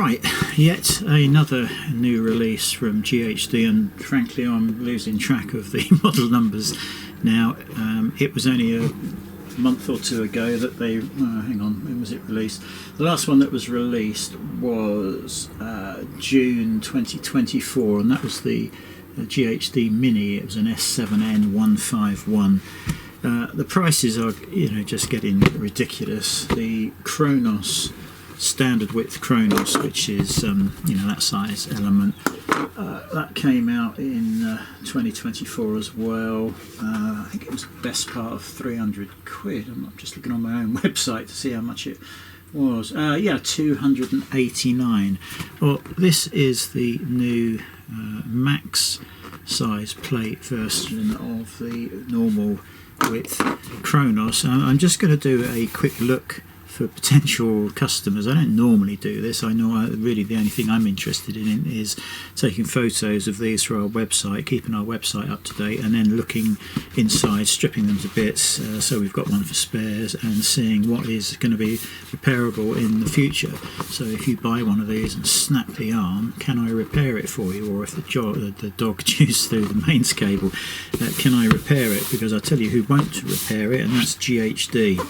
Right, yet another new release from GHD, and frankly I'm losing track of the model numbers now. It was only a month or two ago that they, hang on, when was it released? The last one that was released was June 2024, and that was the GHD Mini. It was an S8M421. The prices are, just getting ridiculous. The Chronos, standard width Chronos, which is that size element, that came out in 2024 as well. I think it was the best part of 300 quid. I'm just looking on my own website to see how much it was. 289. Well, this is the new max size plate version of the normal width Chronos. I'm just going to do a quick look for potential customers. I don't normally do this. I know really the only thing I'm interested in is taking photos of these for our website, keeping our website up to date, and then looking inside, stripping them to bits, so we've got one for spares, and seeing what is going to be repairable in the future. So if you buy one of these and snap the arm, can I repair it for you? Or if the dog chews through the mains cable, can I repair it? Because I tell you who won't repair it, and that's GHD.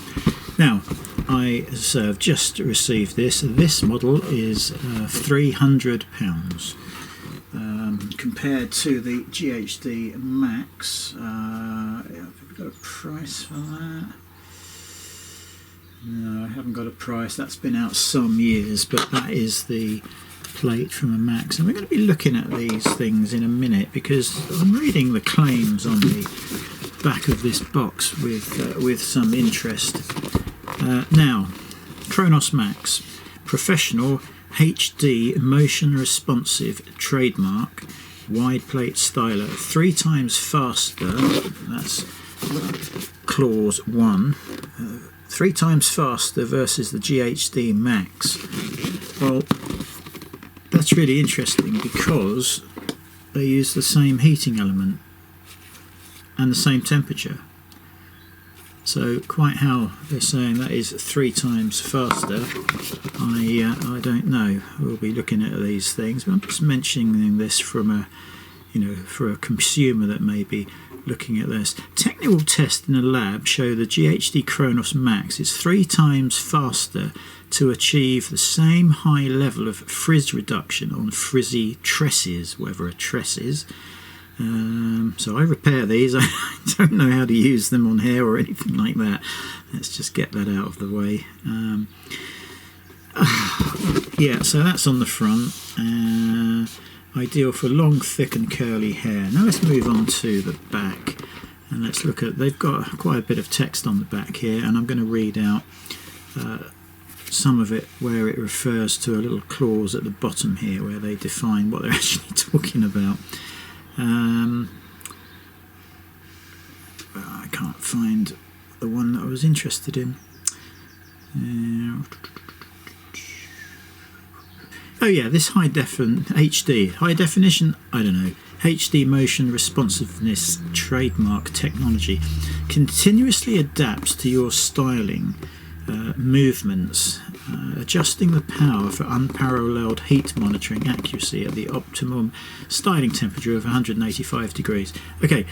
Now, I have just received this. This model is £300 compared to the GHD Max. Have we got a price for that? No, I haven't got a price. That's been out some years, but that is the plate from a Max. And we're going to be looking at these things in a minute, because I'm reading the claims on the back of this box with some interest. Now, Chronos Max, professional HD motion responsive trademark wide plate styler, 3 times faster. That's clause 1. 3 times faster versus the GHD Max. Well, that's really interesting because they use the same heating element and the same temperature. So quite how they're saying that is 3 times faster, I don't know. We'll be looking at these things, but I'm just mentioning this from a, for a consumer that may be looking at this. Technical tests in a lab show the GHD Chronos Max is 3 times faster to achieve the same high level of frizz reduction on frizzy tresses, whatever a tress is. So I repair these. I don't know how to use them on hair or anything like that. Let's just get that out of the way. Yeah, so that's on the front. Ideal for long, thick and curly hair. Now let's move on to the back, and let's look at, they've got quite a bit of text on the back here, and I'm going to read out some of it where it refers to a little clause at the bottom here where they define what they're actually talking about. I can't find the one that I was interested in. Oh yeah, this high definition, I don't know, HD motion responsiveness trademark technology continuously adapts to your styling movements, adjusting the power for unparalleled heat monitoring accuracy at the optimum styling temperature of 185 degrees. Okay,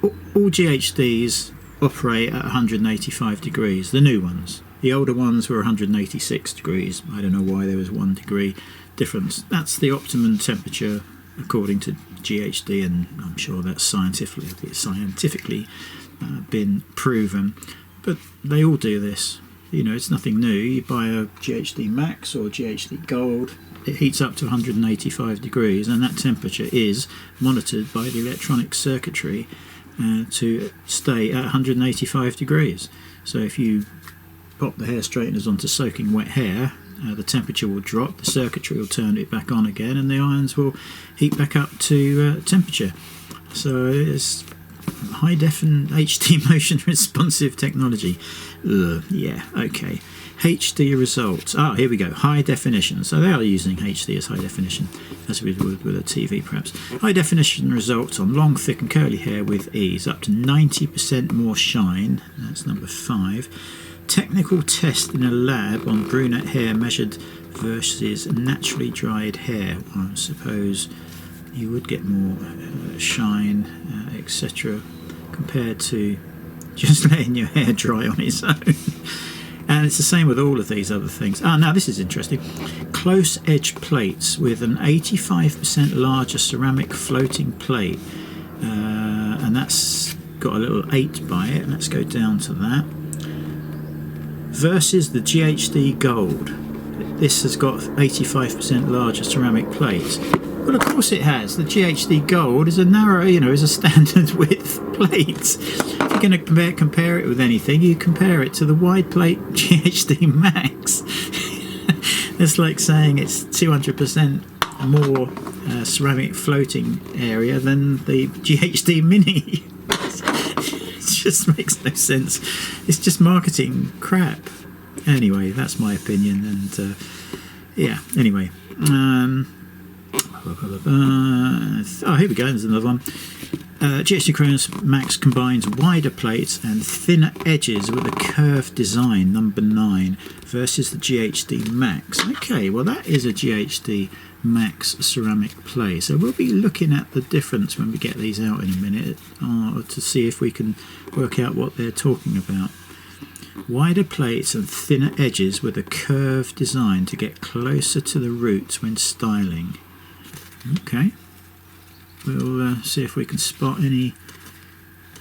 all GHDs operate at 185 degrees, the new ones. The older ones were 186 degrees. I don't know why there was 1 degree difference. That's the optimum temperature according to GHD, and I'm sure that's scientifically been proven. But they all do this. It's nothing new. You buy a GHD Max or GHD Gold, it heats up to 185 degrees, and that temperature is monitored by the electronic circuitry to stay at 185 degrees. So if you pop the hair straighteners onto soaking wet hair, the temperature will drop, the circuitry will turn it back on again, and the irons will heat back up to temperature. So it's high definition HD motion responsive technology. Yeah, okay. HD results. Here we go. High definition. So they are using HD as high definition, as we would with a TV perhaps. High definition results on long, thick and curly hair with ease. Up to 90% more shine. That's number 5. Technical test in a lab on brunette hair measured versus naturally dried hair. Well, I suppose you would get more shine, etc., compared to just letting your hair dry on its own. And it's the same with all of these other things. Now this is interesting. Close edge plates with an 85% larger ceramic floating plate, and that's got a little 8 by it. Let's go down to that. Versus the GHD Gold. This has got 85% larger ceramic plates. Well, of course it has. The GHD Gold is a narrow, is a standard width plate. If you're going to compare it with anything, you compare it to the wide plate GHD Max. It's like saying it's 200% more ceramic floating area than the GHD Mini. It just makes no sense. It's just marketing crap. Anyway, that's my opinion, and yeah. Anyway. Here we go, there's another one. GHD Chronos Max combines wider plates and thinner edges with a curved design, number 9, versus the GHD Max. Okay, well that is a GHD Max ceramic plate, so we'll be looking at the difference when we get these out in a minute to see if we can work out what they're talking about. Wider plates and thinner edges with a curved design to get closer to the roots when styling. Okay, we'll see if we can spot any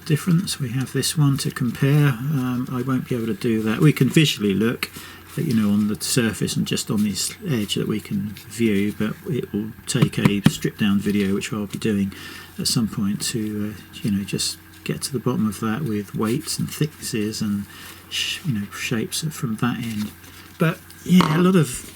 difference. We have this one to compare. I won't be able to do that. We can visually look, on the surface and just on this edge that we can view, but it will take a stripped down video, which I'll be doing at some point, to just get to the bottom of that with weights and thicknesses and shapes from that end. But yeah, a lot of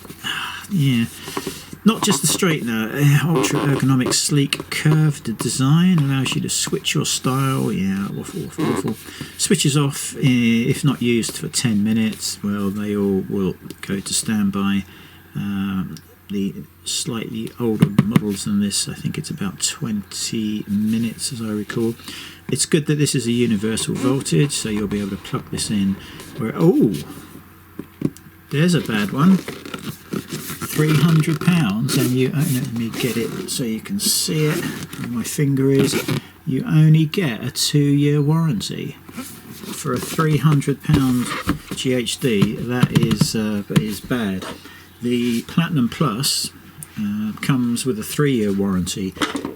not just the straightener, ultra ergonomic, sleek, curved design allows you to switch your style. Yeah, awful. Switches off if not used for 10 minutes. Well, they all will go to standby. The slightly older models than this, I think it's about 20 minutes as I recall. It's good that this is a universal voltage, so you'll be able to plug this in where, there's a bad one. £300, and you let me get it so you can see it where my finger is. You only get a 2-year warranty for a £300 GHD. That is bad. The Platinum Plus comes with a 3-year warranty,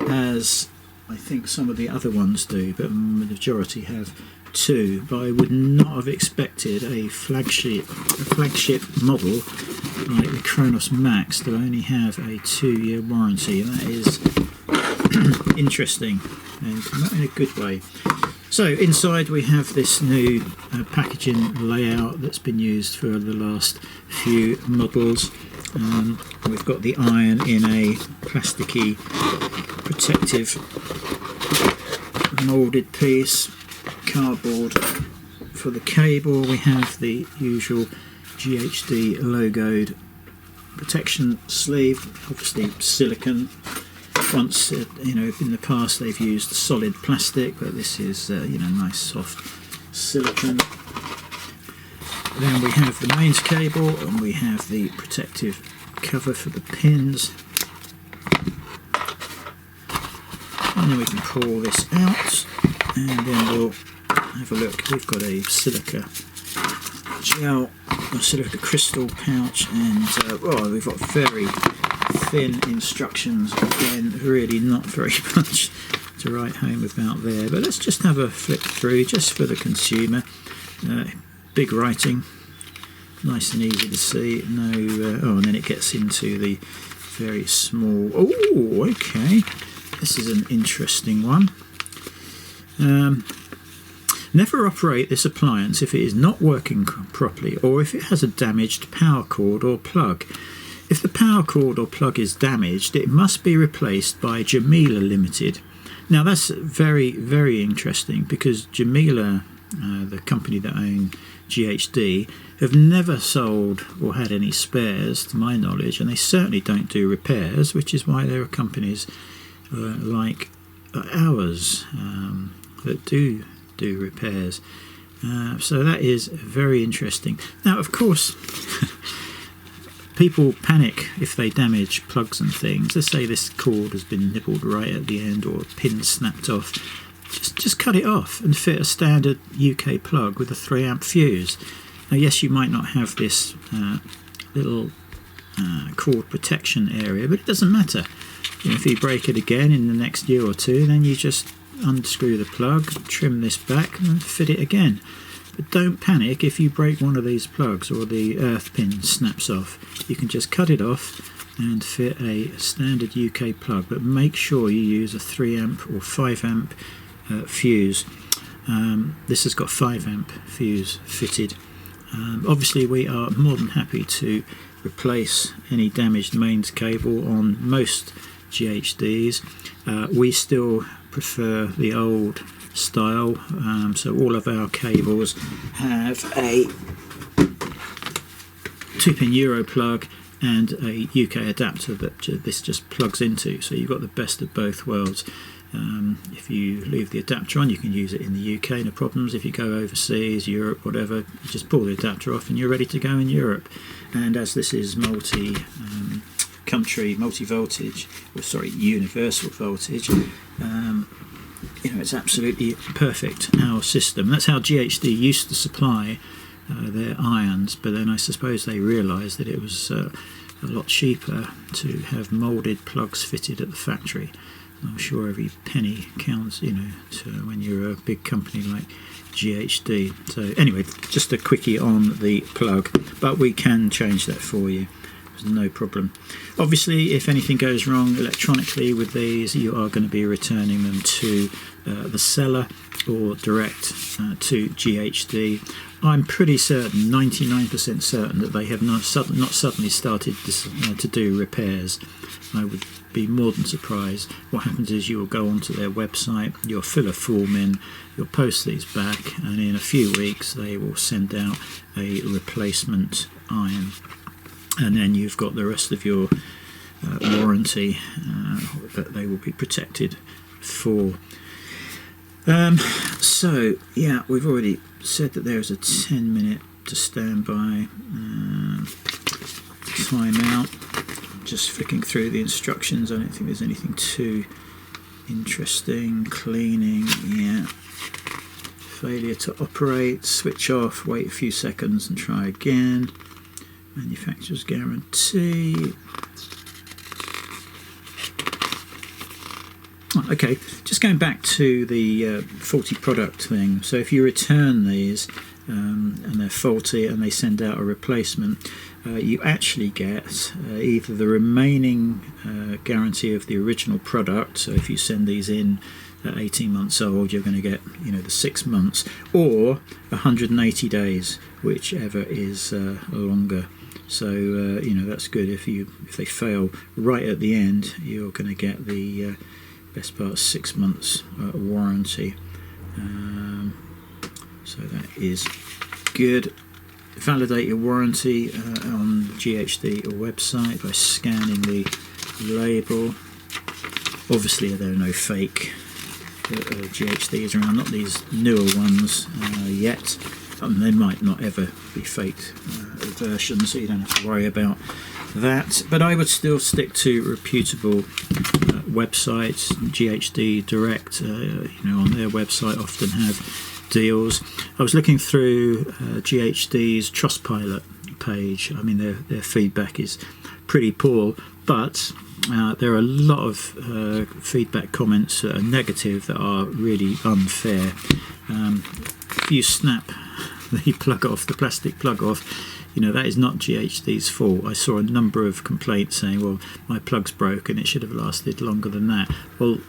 as I think some of the other ones do, but the majority have 2. But I would not have expected a flagship model like the Chronos Max to only have a 2-year warranty. That is interesting, and not in a good way. So inside we have this new packaging layout that's been used for the last few models. We've got the iron in a plasticky protective moulded piece, cardboard for the cable. We have the usual GHD logoed protection sleeve, obviously silicone. Once in the past they've used solid plastic, but this is nice soft silicone. Then we have the mains cable, and we have the protective cover for the pins, and then we can pull this out, and then we'll have a look. We've got a silica gel, a silica crystal pouch, and we've got very thin instructions. Again, really not very much to write home about there, but let's just have a flick through just for the consumer. Big writing, nice and easy to see. And then it gets into the very small. Oh, okay, this is an interesting one. Never operate this appliance if it is not working properly, or if it has a damaged power cord or plug. If the power cord or plug is damaged, it must be replaced by Jamila Limited. Now that's very, very interesting, because Jamila, the company that own GHD, have never sold or had any spares to my knowledge, and they certainly don't do repairs, which is why there are companies like ours that do repairs. So that is very interesting. Now, of course, people panic if they damage plugs and things. Let's say this cord has been nibbled right at the end, or a pin snapped off. Just cut it off and fit a standard UK plug with a 3-amp fuse. Now, yes, you might not have this little cord protection area, but it doesn't matter. If you break it again in the next year or two, then you just unscrew the plug, trim this back, and fit it again. But don't panic if you break one of these plugs or the earth pin snaps off. You can just cut it off and fit a standard UK plug, but make sure you use a 3-amp or 5-amp fuse. This has got 5-amp fuse fitted. Obviously, we are more than happy to replace any damaged mains cable on most GHDs. We still prefer the old style, so all of our cables have a 2-pin Euro plug and a UK adapter that this just plugs into, so you've got the best of both worlds. If you leave the adapter on, you can use it in the UK, no problems. If you go overseas, Europe, whatever, you just pull the adapter off and you're ready to go in Europe. And as this is multi-country, multi-voltage, or sorry, universal voltage, it's absolutely perfect, our system. That's how GHD used to supply their irons, but then I suppose they realised that it was a lot cheaper to have moulded plugs fitted at the factory. I'm sure every penny counts, when you're a big company like GHD. So anyway, just a quickie on the plug, but we can change that for you. There's no problem. Obviously, if anything goes wrong electronically with these, you are going to be returning them to the seller or direct to GHD. I'm pretty certain, 99% certain, that they have not suddenly started to do repairs. I would be more than surprised. What happens is you'll go onto their website, you'll fill a form in, you'll post these back, and in a few weeks they will send out a replacement iron, and then you've got the rest of your warranty that they will be protected for. So yeah, we've already said that there's a 10-minute to stand by timeout. Just flicking through the instructions, I don't think there's anything too interesting. Cleaning, yeah. Failure to operate, switch off, wait a few seconds and try again. Manufacturer's guarantee. Okay, just going back to the faulty product thing. So if you return these and they're faulty and they send out a replacement, you actually get either the remaining guarantee of the original product. So if you send these in at 18 months old, you're going to get the 6 months, or 180 days, whichever is longer. So that's good. If they fail right at the end, you're going to get the best part of 6 months warranty. So that is good. Validate your warranty on the GHD website by scanning the label. Obviously there are no fake GHDs around, not these newer ones yet. They might not ever be fake versions, so you don't have to worry about that. But I would still stick to reputable websites. GHD Direct, on their website often have deals. I was looking through GHD's Trustpilot page. I mean, their feedback is pretty poor, but there are a lot of feedback comments that are negative that are really unfair. If you snap the plug off, the plastic plug off, that is not GHD's fault. I saw a number of complaints saying, well, my plug's broken, it should have lasted longer than that. Well,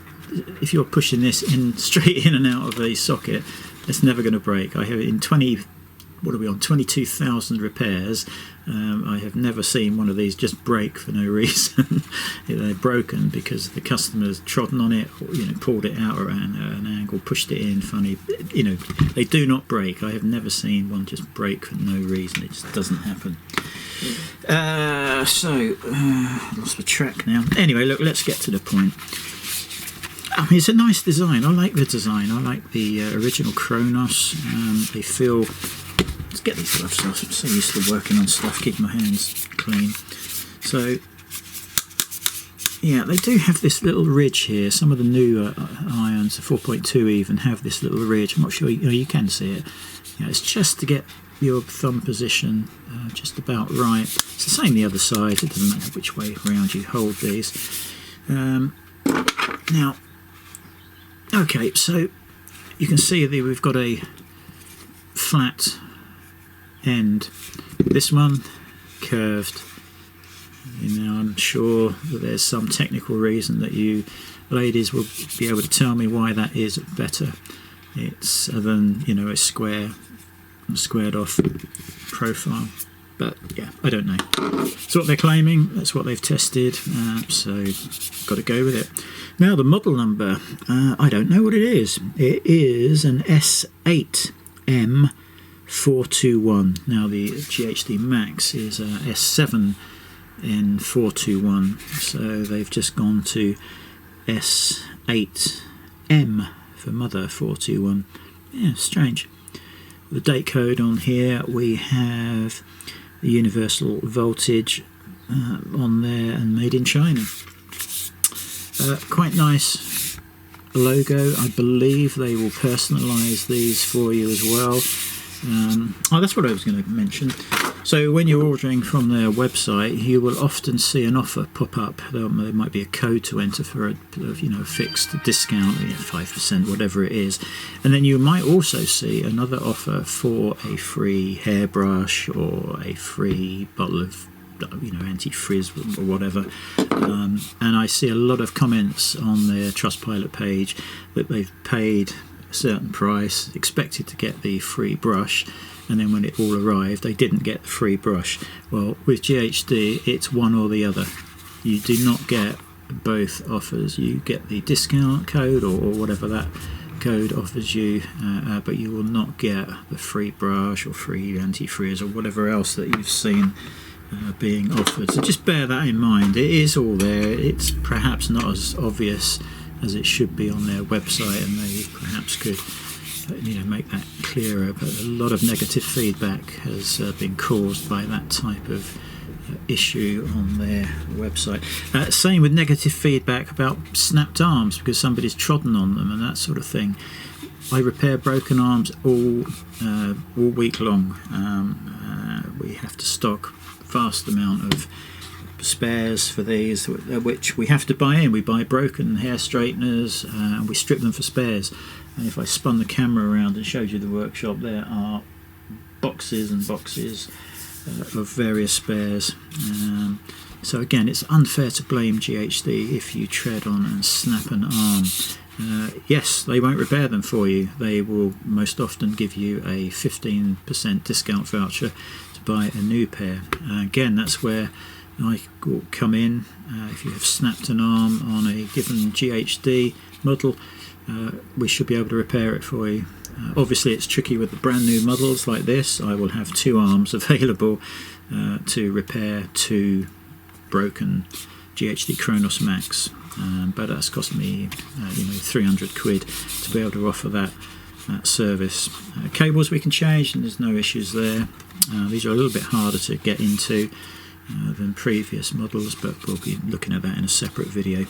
if you're pushing this straight in and out of a socket, it's never going to break. I have in 22,000 repairs. I have never seen one of these just break for no reason. They're broken because the customer's trodden on it, or, pulled it out around an angle, pushed it in funny. They do not break. I have never seen one just break for no reason. It just doesn't happen. Lost the track now. Anyway, look, let's get to the point. I mean, it's a nice design. I like the design. I like the original Chronos. They feel get these gloves off. I'm so used to working on stuff, keeping my hands clean. So yeah, they do have this little ridge here. Some of the new irons, the 4.2 even, have this little ridge. I'm not sure you can see it. Yeah, it's just to get your thumb position just about right. It's the same the other side. It doesn't matter which way around you hold these. Now, okay, so you can see that we've got a flat end. This one curved. You know, I'm sure that there's some technical reason that you ladies will be able to tell me why that is better. It's than, you know, a squared off profile. But yeah, I don't know. That's what they're claiming. That's what they've tested. So got to go with it. Now the model number, I don't know what it is. It is an S8M421. Now the GHD Max is a S7M421. So they've just gone to S8M for mother 421. Yeah, strange. The date code on here, we have the universal voltage on there and made in China. Quite nice logo. I believe they will personalise these for you as well. Oh, that's what I was going to mention. So when you're ordering from their website, you will often see an offer pop up. There might be a code to enter for a fixed discount, 5%, whatever it is. And then you might also see another offer for a free hairbrush or a free bottle of anti-frizz or whatever. And I see a lot of comments on their Trustpilot page that they've paid a certain price, expected to get the free brush, and then when it all arrived they didn't get the free brush. Well, with GHD it's one or the other. You do not get both offers. You get the discount code or whatever that code offers you, but you will not get the free brush or free anti-frizz or whatever else that you've seen being offered. So just bear that in mind. It is all there. It's perhaps not as obvious as it should be on their website, and they perhaps could make that clearer, but a lot of negative feedback has been caused by that type of issue on their website. Same with negative feedback about snapped arms, because somebody's trodden on them and that sort of thing. I repair broken arms all week long. We have to stock vast amount of spares for these, which we have to buy in. We buy broken hair straighteners and we strip them for spares. And if I spun the camera around and showed you the workshop, there are boxes and boxes of various spares. So again, it's unfair to blame GHD if you tread on and snap an arm. Yes, they won't repair them for you. They will most often give you a 15% discount voucher to buy a new pair. Again, that's where I will come in. If you have snapped an arm on a given GHD model, we should be able to repair it for you. Obviously it's tricky with the brand new models like this. I will have two arms available to repair two broken GHD Chronos Max, but that's cost me 300 quid to be able to offer that service. Cables we can change and there's no issues there. These are a little bit harder to get into than previous models, but we'll be looking at that in a separate video.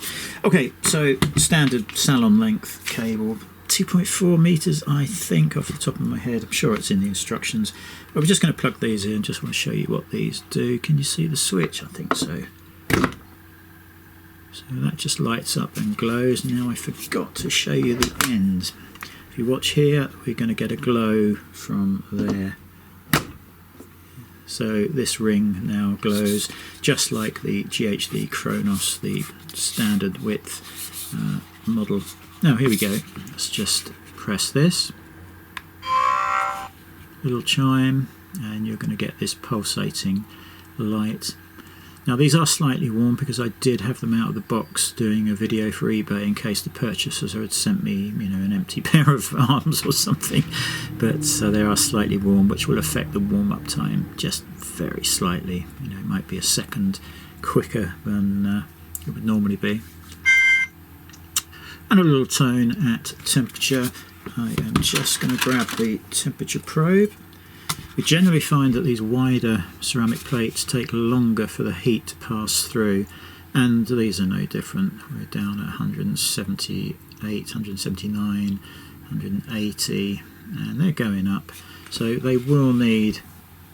Okay, so standard salon length cable, 2.4 meters, I think, off the top of my head. I'm sure it's in the instructions, but we're just going to plug these in. Just want to show you what these do. Can you see the switch? I think so. So that just lights up and glows. Now I forgot to show you the end. If you watch here, we're going to get a glow from there. So this ring now glows just like the GHD Chronos, the standard width model. Now here we go. Let's just press this little chime and you're going to get this pulsating light. Now these are slightly warm because I did have them out of the box doing a video for eBay in case the purchasers had sent me an empty pair of arms or something, but they are slightly warm, which will affect the warm-up time just very slightly. It might be a second quicker than it would normally be. And a little tone at temperature. I am just going to grab the temperature probe We generally find that these wider ceramic plates take longer for the heat to pass through, and these are no different. We're down at 178, 179, 180, and they're going up. So they will need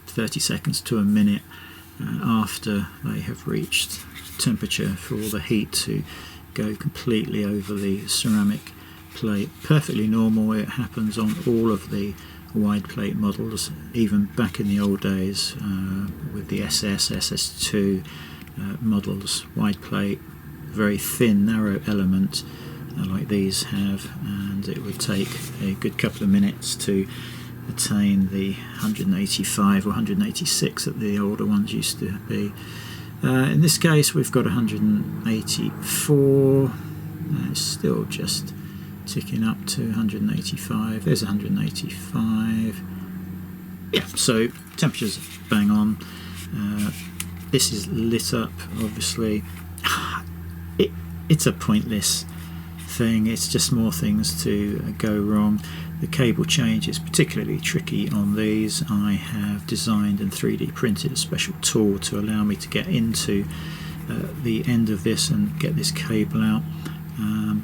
30 seconds to a minute after they have reached temperature for the heat to go completely over the ceramic plate. Perfectly normal. It happens on all of the wide plate models, even back in the old days with the SS2 models. Wide plate, very thin, narrow element like these have, and it would take a good couple of minutes to attain the 185 or 186 that the older ones used to be. In this case we've got 184, it's still just ticking up to 185. There's 185. Yeah, so temperature's bang on. This is lit up, obviously. It's a pointless thing. It's just more things to go wrong. The cable change is particularly tricky on these. I have designed and 3D printed a special tool to allow me to get into the end of this and get this cable out.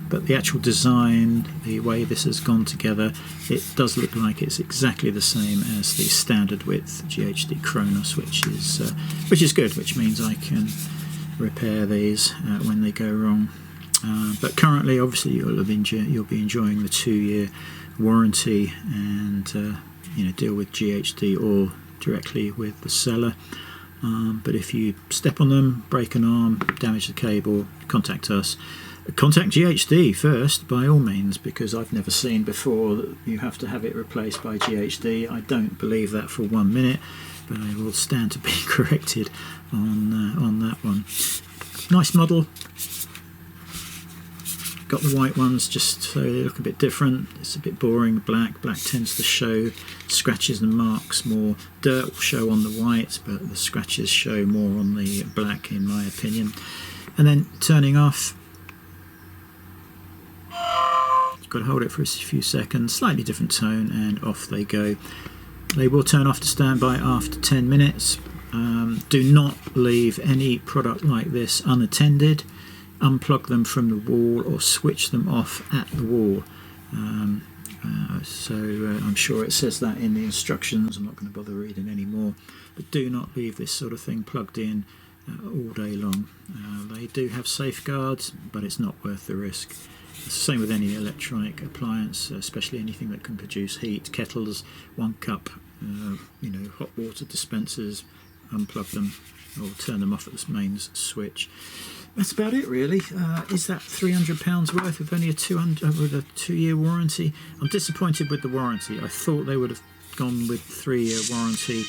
But the actual design, the way this has gone together, it does look like it's exactly the same as the standard width GHD Chronos, which is good, which means I can repair these when they go wrong. But currently, obviously, you'll be enjoying the 2-year warranty, and deal with GHD or directly with the seller. But if you step on them, break an arm, damage the cable, contact us. Contact GHD first, by all means, because I've never seen before that you have to have it replaced by GHD. I don't believe that for 1 minute, but I will stand to be corrected on that one. Nice model. Got the white ones just so they look a bit different. It's a bit boring. Black tends to show scratches and marks more. Dirt will show on the white, but the scratches show more on the black, in my opinion. And then turning off. You've got to hold it for a few seconds, slightly different tone, and off they go. They will turn off to standby after 10 minutes. Do not leave any product like this unattended. Unplug them from the wall or switch them off at the wall. I'm sure it says that in the instructions. I'm not going to bother reading anymore. But do not leave this sort of thing plugged in all day long. They do have safeguards, but it's not worth the risk. It's the same with any electronic appliance, especially anything that can produce heat. Kettles, 1 cup, hot water dispensers. Unplug them or turn them off at the mains switch. That's about it, really. Is that £300 worth with only a 2-year warranty? I'm disappointed with the warranty. I thought they would have gone with 3-year warranty.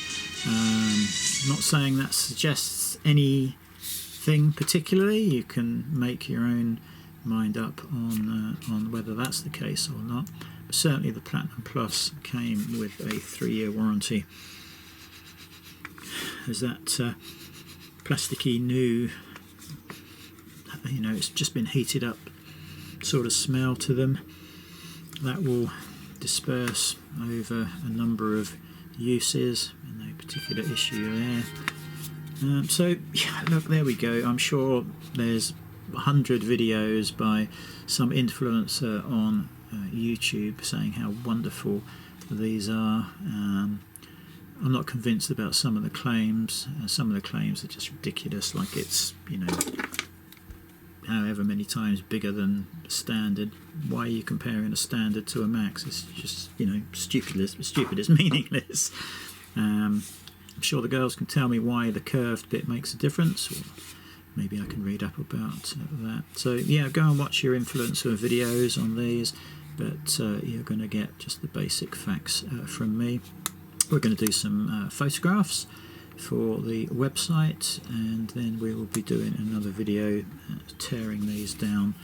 Not saying that suggests anything particularly. You can make your own mind up on whether that's the case or not. But certainly the Platinum Plus came with a 3-year warranty. There's that plasticky new, it's just been heated up sort of smell to them. That will disperse over a number of uses, and no particular issue there. So yeah, look, there we go. I'm sure there's 100 videos by some influencer on YouTube saying how wonderful these are. I'm not convinced about some of the claims. Some of the claims are just ridiculous, like it's, however many times bigger than standard. Why are you comparing a standard to a max? It's just, stupid. It's meaningless. I'm sure the girls can tell me why the curved bit makes a difference, or maybe I can read up about that. So yeah, go and watch your influencer videos on these, but you're going to get just the basic facts from me. We're going to do some photographs for the website, and then we will be doing another video tearing these down.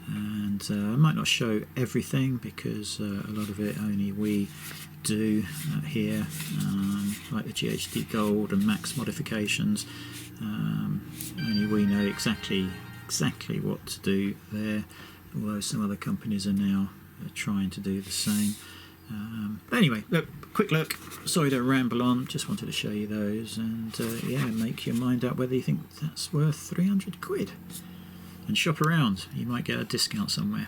And I might not show everything because a lot of it only we do here, like the GHD Gold and Max modifications. Only we know exactly what to do there, although some other companies are now trying to do the same. But anyway, look, quick look. Sorry to ramble on. Just wanted to show you those, and yeah, make your mind up whether you think that's worth 300 quid. And shop around. You might get a discount somewhere.